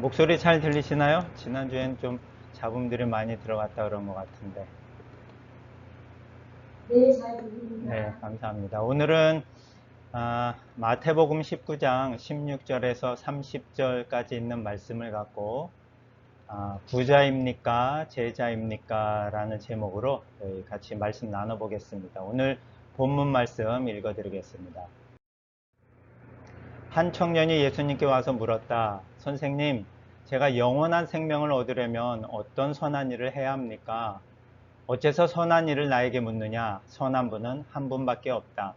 목소리 잘 들리시나요? 지난주엔 좀 잡음들이 많이 들어갔다 그런 것 같은데. 네, 잘 네, 들립니다. 감사합니다. 오늘은 마태복음 19장 16절에서 30절까지 있는 말씀을 갖고 부자입니까? 제자입니까? 라는 제목으로 저희 같이 말씀 나눠보겠습니다. 오늘 본문 말씀 읽어드리겠습니다. 한 청년이 예수님께 와서 물었다. 선생님, 제가 영원한 생명을 얻으려면 어떤 선한 일을 해야 합니까? 어째서 선한 일을 나에게 묻느냐? 선한 분은 한 분밖에 없다.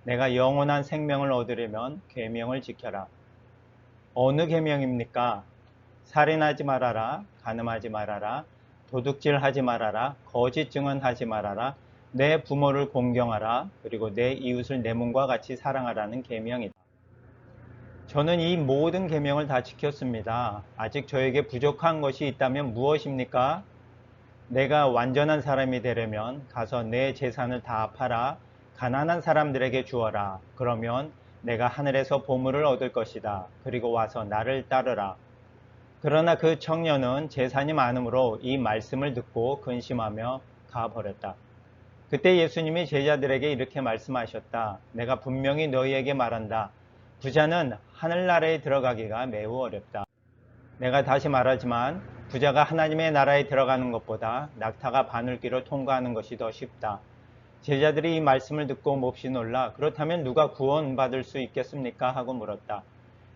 내가 영원한 생명을 얻으려면 계명을 지켜라. 어느 계명입니까? 살인하지 말아라, 간음하지 말아라, 도둑질하지 말아라, 거짓 증언하지 말아라, 내 부모를 공경하라, 그리고 내 이웃을 내 몸과 같이 사랑하라는 계명이다. 저는 이 모든 계명을 다 지켰습니다. 아직 저에게 부족한 것이 있다면 무엇입니까? 내가 완전한 사람이 되려면 가서 내 재산을 다 팔아 가난한 사람들에게 주어라. 그러면 내가 하늘에서 보물을 얻을 것이다. 그리고 와서 나를 따르라. 그러나 그 청년은 재산이 많으므로 이 말씀을 듣고 근심하며 가버렸다. 그때 예수님이 제자들에게 이렇게 말씀하셨다. 내가 분명히 너희에게 말한다. 부자는 하늘나라에 들어가기가 매우 어렵다. 내가 다시 말하지만 부자가 하나님의 나라에 들어가는 것보다 낙타가 바늘길을 통과하는 것이 더 쉽다. 제자들이 이 말씀을 듣고 몹시 놀라 그렇다면 누가 구원받을 수 있겠습니까? 하고 물었다.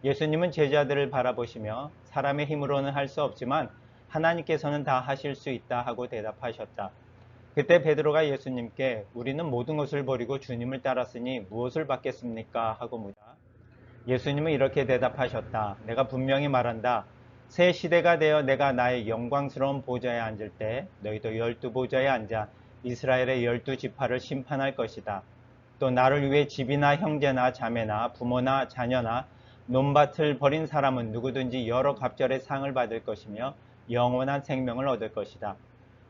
예수님은 제자들을 바라보시며 사람의 힘으로는 할 수 없지만 하나님께서는 다 하실 수 있다 하고 대답하셨다. 그때 베드로가 예수님께 우리는 모든 것을 버리고 주님을 따랐으니 무엇을 받겠습니까? 하고 묻자 예수님은 이렇게 대답하셨다. 내가 분명히 말한다. 새 시대가 되어 내가 나의 영광스러운 보좌에 앉을 때 너희도 12보좌에 앉아 이스라엘의 12지파를 심판할 것이다. 또 나를 위해 집이나 형제나 자매나 부모나 자녀나 논밭을 버린 사람은 누구든지 여러 갑절의 상을 받을 것이며 영원한 생명을 얻을 것이다.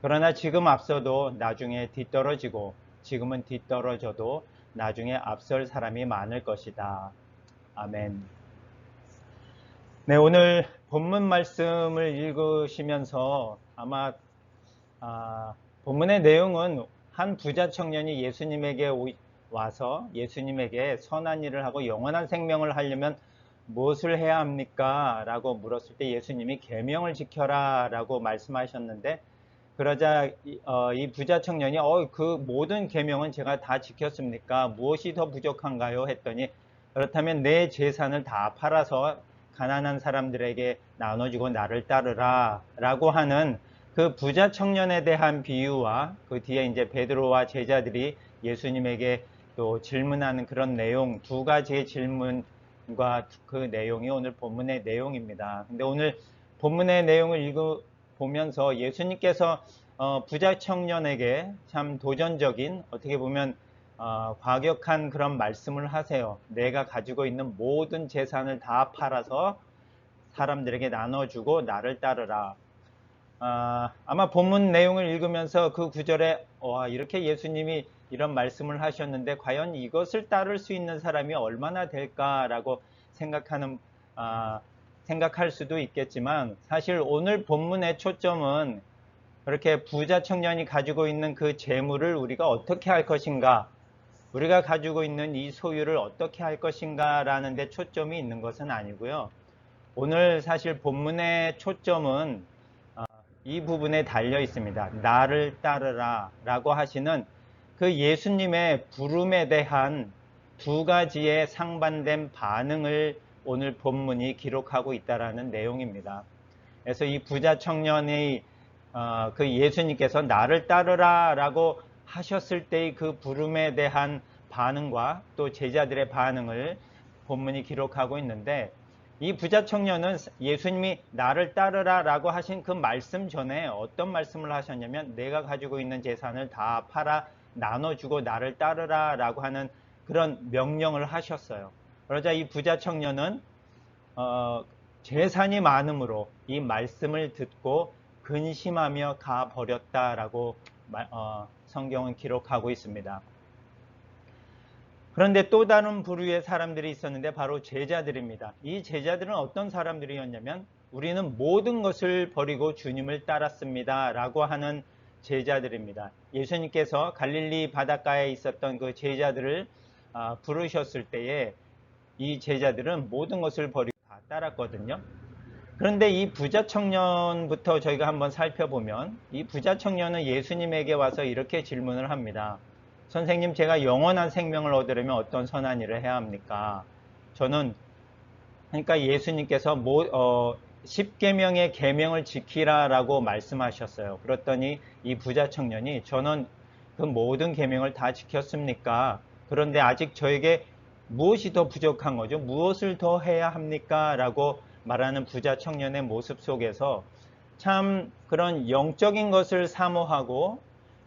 그러나 지금 앞서도 나중에 뒤떨어지고 지금은 뒤떨어져도 나중에 앞설 사람이 많을 것이다. 아멘. 네, 오늘 본문 말씀을 읽으시면서 아마 본문의 내용은 한 부자 청년이 예수님에게 와서 예수님에게 선한 일을 하고 영원한 생명을 하려면 무엇을 해야 합니까? 라고 물었을 때 예수님이 계명을 지켜라 라고 말씀하셨는데 그러자 이 부자 청년이 그 모든 계명은 제가 다 지켰습니까? 무엇이 더 부족한가요? 했더니 그렇다면 내 재산을 다 팔아서 가난한 사람들에게 나눠주고 나를 따르라 라고 하는 그 부자 청년에 대한 비유와 그 뒤에 이제 베드로와 제자들이 예수님에게 또 질문하는 그런 내용, 두 가지의 질문과 그 내용이 오늘 본문의 내용입니다. 근데 오늘 본문의 내용을 보면서 예수님께서 부자 청년에게 참 도전적인 어떻게 보면 과격한 그런 말씀을 하세요. 내가 가지고 있는 모든 재산을 다 팔아서 사람들에게 나눠주고 나를 따르라. 아마 본문 내용을 읽으면서 그 구절에 이렇게 예수님이 이런 말씀을 하셨는데 과연 이것을 따를 수 있는 사람이 얼마나 될까라고 생각할 수도 있겠지만 사실 오늘 본문의 초점은 그렇게 부자 청년이 가지고 있는 그 재물을 우리가 어떻게 할 것인가, 우리가 가지고 있는 이 소유를 어떻게 할 것인가 라는 데 초점이 있는 것은 아니고요. 오늘 사실 본문의 초점은 이 부분에 달려 있습니다. 나를 따르라 라고 하시는 그 예수님의 부름에 대한 두 가지의 상반된 반응을 오늘 본문이 기록하고 있다라는 내용입니다. 그래서 이 부자 청년이 그 예수님께서 나를 따르라 라고 하셨을 때의 그 부름에 대한 반응과 또 제자들의 반응을 본문이 기록하고 있는데 이 부자 청년은 예수님이 나를 따르라 라고 하신 그 말씀 전에 어떤 말씀을 하셨냐면 내가 가지고 있는 재산을 다 팔아 나눠주고 나를 따르라 라고 하는 그런 명령을 하셨어요. 그러자 이 부자 청년은 재산이 많음으로 이 말씀을 듣고 근심하며 가버렸다라고 성경은 기록하고 있습니다. 그런데 또 다른 부류의 사람들이 있었는데 바로 제자들입니다. 이 제자들은 어떤 사람들이었냐면 우리는 모든 것을 버리고 주님을 따랐습니다 라고 하는 제자들입니다. 예수님께서 갈릴리 바닷가에 있었던 그 제자들을 부르셨을 때에 이 제자들은 모든 것을 버리고 다 따랐거든요. 그런데 이 부자 청년부터 저희가 한번 살펴보면 이 부자 청년은 예수님에게 와서 이렇게 질문을 합니다. 선생님, 제가 영원한 생명을 얻으려면 어떤 선한 일을 해야 합니까? 그러니까 예수님께서 10계명의 계명을 지키라라고 말씀하셨어요. 그랬더니 이 부자 청년이 저는 그 모든 계명을 다 지켰습니까? 그런데 아직 저에게 무엇이 더 부족한 거죠? 무엇을 더 해야 합니까? 라고 말하는 부자 청년의 모습 속에서 참 그런 영적인 것을 사모하고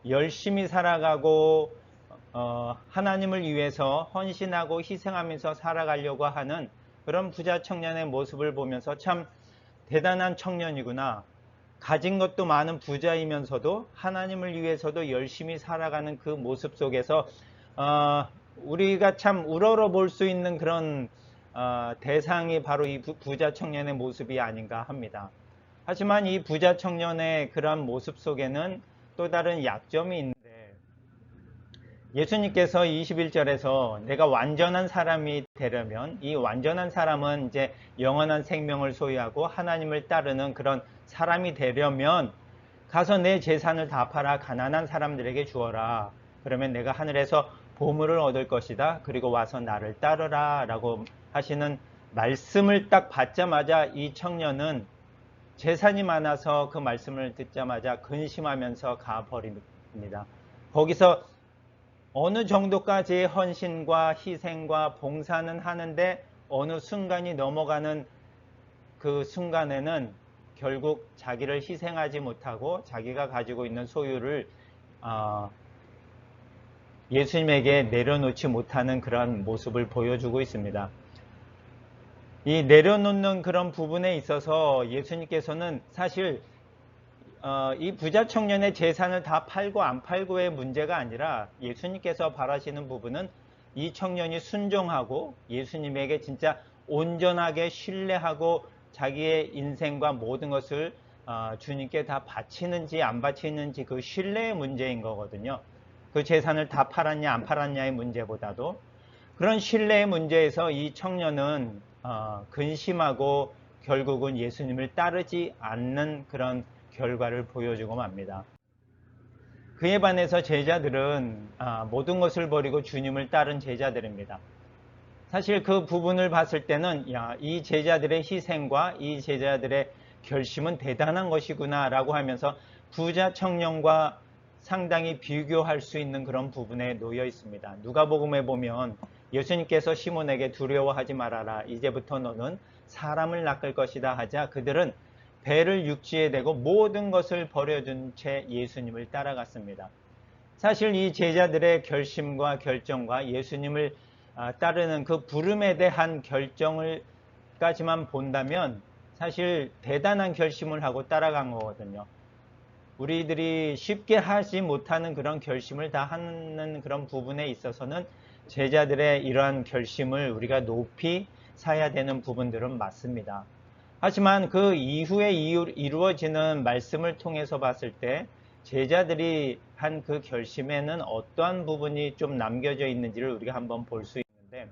열심히 살아가고 하나님을 위해서 헌신하고 희생하면서 살아가려고 하는 그런 부자 청년의 모습을 보면서 참 대단한 청년이구나. 가진 것도 많은 부자이면서도 하나님을 위해서도 열심히 살아가는 그 모습 속에서 우리가 참 우러러 볼 수 있는 그런 대상이 바로 이 부자 청년의 모습이 아닌가 합니다. 하지만 이 부자 청년의 그러한 모습 속에는 또 다른 약점이 있는데 예수님께서 21절에서 내가 완전한 사람이 되려면 이 완전한 사람은 이제 영원한 생명을 소유하고 하나님을 따르는 그런 사람이 되려면 가서 내 재산을 다 팔아 가난한 사람들에게 주어라. 그러면 내가 하늘에서 보물을 얻을 것이다. 그리고 와서 나를 따르라 라고 하시는 말씀을 딱 받자마자 이 청년은 재산이 많아서 그 말씀을 듣자마자 근심하면서 가버립니다. 거기서 어느 정도까지의 헌신과 희생과 봉사는 하는데 어느 순간이 넘어가는 그 순간에는 결국 자기를 희생하지 못하고 자기가 가지고 있는 소유를 예수님에게 내려놓지 못하는 그런 모습을 보여주고 있습니다. 이 내려놓는 그런 부분에 있어서 예수님께서는 사실 이 부자 청년의 재산을 다 팔고 안 팔고의 문제가 아니라 예수님께서 바라시는 부분은 이 청년이 순종하고 예수님에게 진짜 온전하게 신뢰하고 자기의 인생과 모든 것을 주님께 다 바치는지 안 바치는지 그 신뢰의 문제인 거거든요. 그 재산을 다 팔았냐 안 팔았냐의 문제보다도 그런 신뢰의 문제에서 이 청년은 근심하고 결국은 예수님을 따르지 않는 그런 결과를 보여주고 맙니다. 그에 반해서 제자들은 모든 것을 버리고 주님을 따른 제자들입니다. 사실 그 부분을 봤을 때는 이 제자들의 희생과 이 제자들의 결심은 대단한 것이구나 라고 하면서 부자 청년과 상당히 비교할 수 있는 그런 부분에 놓여 있습니다. 누가복음에 보면 예수님께서 시몬에게 두려워하지 말아라. 이제부터 너는 사람을 낚을 것이다 하자 그들은 배를 육지에 대고 모든 것을 버려둔 채 예수님을 따라갔습니다. 사실 이 제자들의 결심과 결정과 예수님을 따르는 그 부름에 대한 결정을까지만 본다면 사실 대단한 결심을 하고 따라간 거거든요. 우리들이 쉽게 하지 못하는 그런 결심을 다 하는 그런 부분에 있어서는 제자들의 이러한 결심을 우리가 높이 사야 되는 부분들은 맞습니다. 하지만 그 이후에 이루어지는 말씀을 통해서 봤을 때 제자들이 한 그 결심에는 어떠한 부분이 좀 남겨져 있는지를 우리가 한번 볼 수 있는데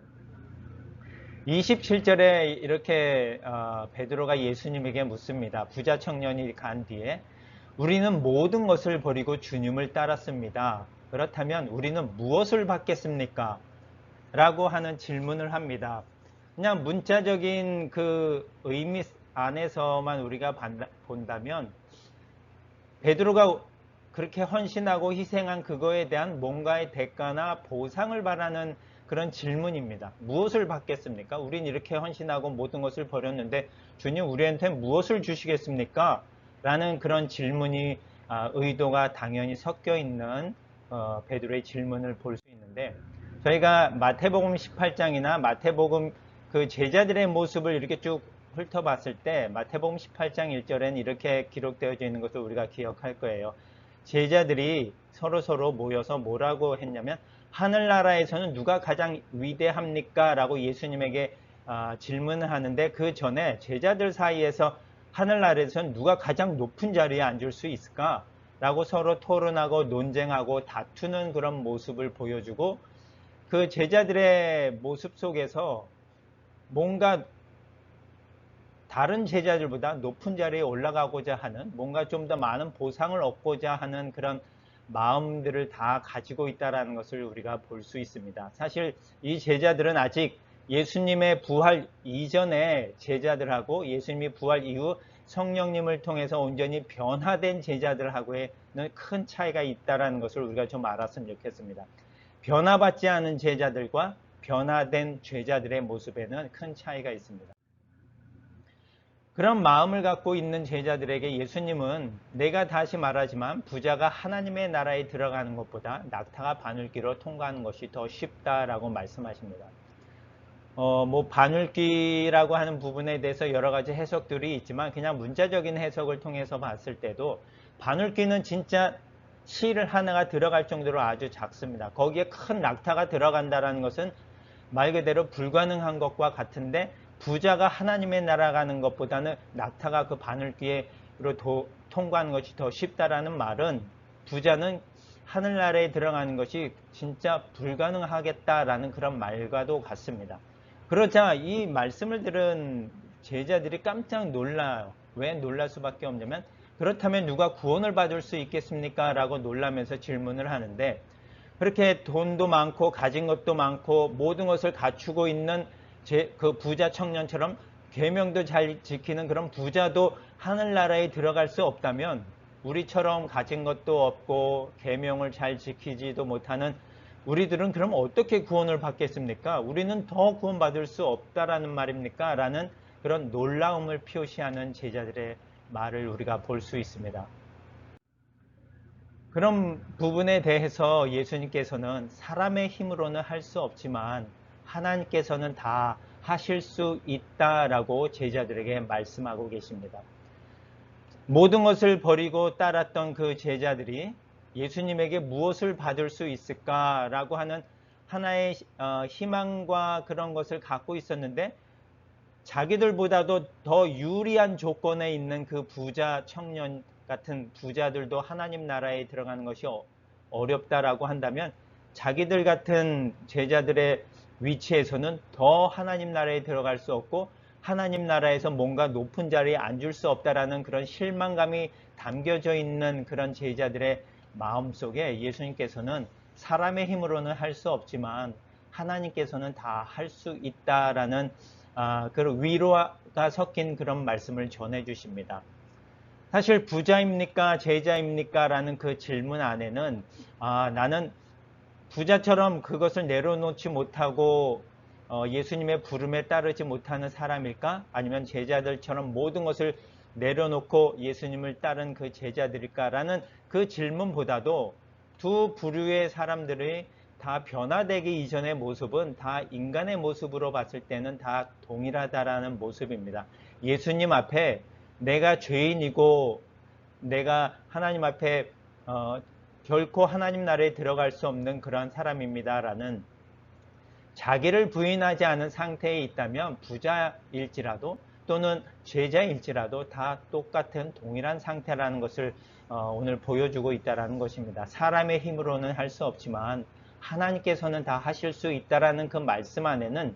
27절에 이렇게 베드로가 예수님에게 묻습니다. 부자 청년이 간 뒤에 우리는 모든 것을 버리고 주님을 따랐습니다. 그렇다면 우리는 무엇을 받겠습니까? 라고 하는 질문을 합니다. 그냥 문자적인 그 의미 안에서만 우리가 본다면 베드로가 그렇게 헌신하고 희생한 그거에 대한 뭔가의 대가나 보상을 바라는 그런 질문입니다. 무엇을 받겠습니까? 우린 이렇게 헌신하고 모든 것을 버렸는데 주님 우리한테 무엇을 주시겠습니까? 라는 그런 질문이 의도가 당연히 섞여 있는 베드로의 질문을 볼 수 있는데 저희가 마태복음 18장이나 마태복음 그 제자들의 모습을 이렇게 쭉 훑어봤을 때 마태복음 18장 1절에는 이렇게 기록되어 있는 것을 우리가 기억할 거예요. 제자들이 서로 모여서 뭐라고 했냐면 하늘나라에서는 누가 가장 위대합니까? 라고 예수님에게 질문을 하는데 그 전에 제자들 사이에서 하늘나라에서는 누가 가장 높은 자리에 앉을 수 있을까? 라고 서로 토론하고 논쟁하고 다투는 그런 모습을 보여주고, 그 제자들의 모습 속에서 뭔가 다른 제자들보다 높은 자리에 올라가고자 하는, 뭔가 좀 더 많은 보상을 얻고자 하는 그런 마음들을 다 가지고 있다는 것을 우리가 볼 수 있습니다. 사실 이 제자들은 아직 예수님의 부활 이전의 제자들하고 예수님이 부활 이후 성령님을 통해서 온전히 변화된 제자들하고의 큰 차이가 있다는 것을 우리가 좀 알았으면 좋겠습니다. 변화받지 않은 제자들과 변화된 제자들의 모습에는 큰 차이가 있습니다. 그런 마음을 갖고 있는 제자들에게 예수님은, 내가 다시 말하지만 부자가 하나님의 나라에 들어가는 것보다 낙타가 바늘길로 통과하는 것이 더 쉽다라고 말씀하십니다. 바늘길이라고 하는 부분에 대해서 여러 가지 해석들이 있지만, 그냥 문자적인 해석을 통해서 봤을 때도 바늘길은 진짜 실 하나가 들어갈 정도로 아주 작습니다. 거기에 큰 낙타가 들어간다는 것은 말 그대로 불가능한 것과 같은데, 부자가 하나님의 나라 가는 것보다는 낙타가 그 바늘길로 통과하는 것이 더 쉽다라는 말은, 부자는 하늘나라에 들어가는 것이 진짜 불가능하겠다라는 그런 말과도 같습니다. 그러자 이 말씀을 들은 제자들이 깜짝 놀라요. 왜 놀랄 수밖에 없냐면, 그렇다면 누가 구원을 받을 수 있겠습니까? 라고 놀라면서 질문을 하는데, 그렇게 돈도 많고 가진 것도 많고 모든 것을 갖추고 있는 그 부자 청년처럼 계명도 잘 지키는 그런 부자도 하늘나라에 들어갈 수 없다면, 우리처럼 가진 것도 없고 계명을 잘 지키지도 못하는 우리들은 그럼 어떻게 구원을 받겠습니까? 우리는 더 구원받을 수 없다라는 말입니까? 라는 그런 놀라움을 표시하는 제자들의 말을 우리가 볼 수 있습니다. 그런 부분에 대해서 예수님께서는 사람의 힘으로는 할 수 없지만 하나님께서는 다 하실 수 있다라고 제자들에게 말씀하고 계십니다. 모든 것을 버리고 따랐던 그 제자들이 예수님에게 무엇을 받을 수 있을까라고 하는 하나의 희망과 그런 것을 갖고 있었는데, 자기들보다도 더 유리한 조건에 있는 그 부자 청년 같은 부자들도 하나님 나라에 들어가는 것이 어렵다라고 한다면, 자기들 같은 제자들의 위치에서는 더 하나님 나라에 들어갈 수 없고 하나님 나라에서 뭔가 높은 자리에 앉을 수 없다라는 그런 실망감이 담겨져 있는 그런 제자들의 마음속에 예수님께서는 사람의 힘으로는 할 수 없지만 하나님께서는 다 할 수 있다라는 그런 위로가 섞인 그런 말씀을 전해 주십니다. 사실 부자입니까 제자입니까 라는 그 질문 안에는, 나는 부자처럼 그것을 내려놓지 못하고 예수님의 부름에 따르지 못하는 사람일까? 아니면 제자들처럼 모든 것을 내려놓고 예수님을 따른 그 제자들일까? 라는 그 질문보다도 두 부류의 사람들이 다 변화되기 이전의 모습은 다 인간의 모습으로 봤을 때는 다 동일하다라는 모습입니다. 예수님 앞에 내가 죄인이고 내가 하나님 앞에 결코 하나님 나라에 들어갈 수 없는 그러한 사람입니다라는, 자기를 부인하지 않은 상태에 있다면 부자일지라도 또는 죄자일지라도 다 똑같은 동일한 상태라는 것을 오늘 보여주고 있다는 것입니다. 사람의 힘으로는 할 수 없지만 하나님께서는 다 하실 수 있다라는 그 말씀 안에는,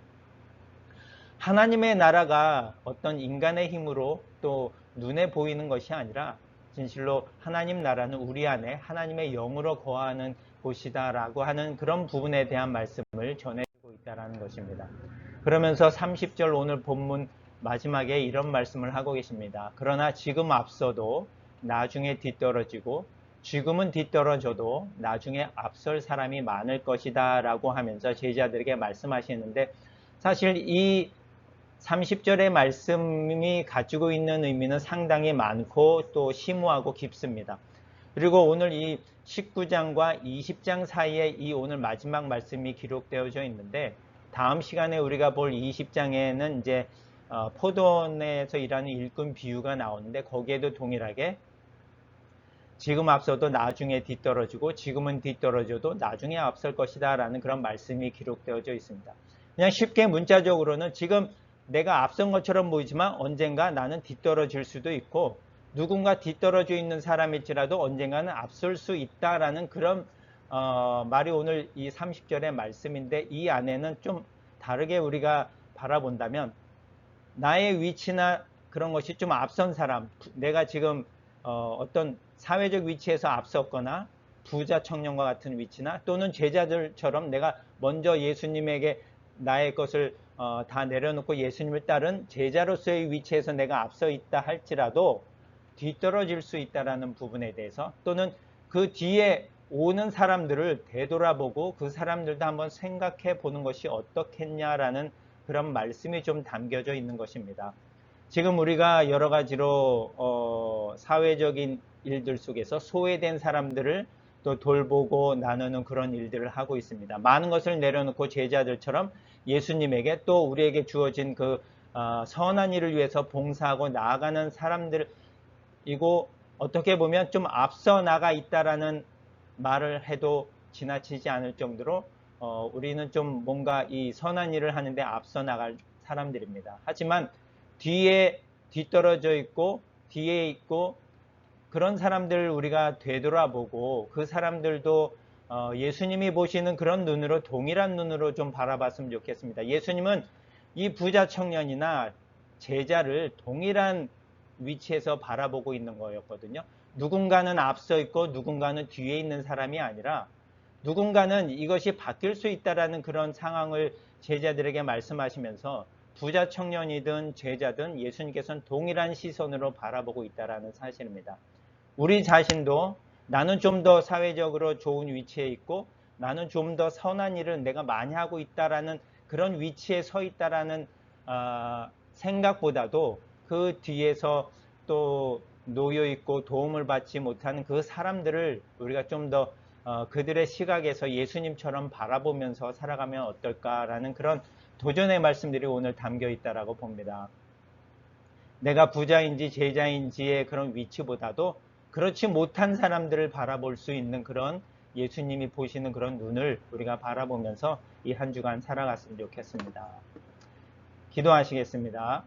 하나님의 나라가 어떤 인간의 힘으로 또 눈에 보이는 것이 아니라 진실로 하나님 나라는 우리 안에 하나님의 영으로 거하는 곳이다라고 하는 그런 부분에 대한 말씀을 전해주고 있다는 것입니다. 그러면서 30절 오늘 본문 마지막에 이런 말씀을 하고 계십니다. 그러나 지금 앞서도 나중에 뒤떨어지고 지금은 뒤떨어져도 나중에 앞설 사람이 많을 것이다 라고 하면서 제자들에게 말씀하시는데, 사실 이 30절의 말씀이 가지고 있는 의미는 상당히 많고 또 심오하고 깊습니다. 그리고 오늘 이 19장과 20장 사이에 이 오늘 마지막 말씀이 기록되어져 있는데, 다음 시간에 우리가 볼 20장에는 이제 포도원에서 일하는 일꾼 비유가 나오는데, 거기에도 동일하게 지금 앞서도 나중에 뒤떨어지고 지금은 뒤떨어져도 나중에 앞설 것이다 라는 그런 말씀이 기록되어져 있습니다. 그냥 쉽게 문자적으로는 지금 내가 앞선 것처럼 보이지만 언젠가 나는 뒤떨어질 수도 있고 누군가 뒤떨어져 있는 사람일지라도 언젠가는 앞설 수 있다라는 그런 말이 오늘 이 30절의 말씀인데, 이 안에는 좀 다르게 우리가 바라본다면 나의 위치나 그런 것이 좀 앞선 사람, 내가 지금 어떤 사회적 위치에서 앞섰거나 부자 청년과 같은 위치나 또는 제자들처럼 내가 먼저 예수님에게 나의 것을 다 내려놓고 예수님을 따른 제자로서의 위치에서 내가 앞서 있다 할지라도 뒤떨어질 수 있다는 부분에 대해서, 또는 그 뒤에 오는 사람들을 되돌아보고 그 사람들도 한번 생각해 보는 것이 어떻겠냐라는 그런 말씀이 좀 담겨져 있는 것입니다. 지금 우리가 여러 가지로 사회적인 일들 속에서 소외된 사람들을 또 돌보고 나누는 그런 일들을 하고 있습니다. 많은 것을 내려놓고 제자들처럼 예수님에게 또 우리에게 주어진 그 선한 일을 위해서 봉사하고 나아가는 사람들이고, 어떻게 보면 좀 앞서 나가 있다라는 말을 해도 지나치지 않을 정도로 우리는 좀 뭔가 이 선한 일을 하는데 앞서 나갈 사람들입니다. 하지만 뒤에 뒤떨어져 있고 뒤에 있고 그런 사람들을 우리가 되돌아보고 그 사람들도 예수님이 보시는 그런 눈으로, 동일한 눈으로 좀 바라봤으면 좋겠습니다. 예수님은 이 부자 청년이나 제자를 동일한 위치에서 바라보고 있는 거였거든요. 누군가는 앞서 있고 누군가는 뒤에 있는 사람이 아니라 누군가는 이것이 바뀔 수 있다라는 그런 상황을 제자들에게 말씀하시면서 부자 청년이든 제자든 예수님께서는 동일한 시선으로 바라보고 있다라는 사실입니다. 우리 자신도 나는 좀 더 사회적으로 좋은 위치에 있고 나는 좀 더 선한 일을 내가 많이 하고 있다라는 그런 위치에 서 있다라는 생각보다도 그 뒤에서 또 놓여 있고 도움을 받지 못하는 그 사람들을 우리가 좀 더 그들의 시각에서 예수님처럼 바라보면서 살아가면 어떨까라는 그런 도전의 말씀들이 오늘 담겨 있다라고 봅니다. 내가 부자인지 제자인지의 그런 위치보다도 그렇지 못한 사람들을 바라볼 수 있는 그런 예수님이 보시는 그런 눈을 우리가 바라보면서 이 한 주간 살아갔으면 좋겠습니다. 기도하시겠습니다.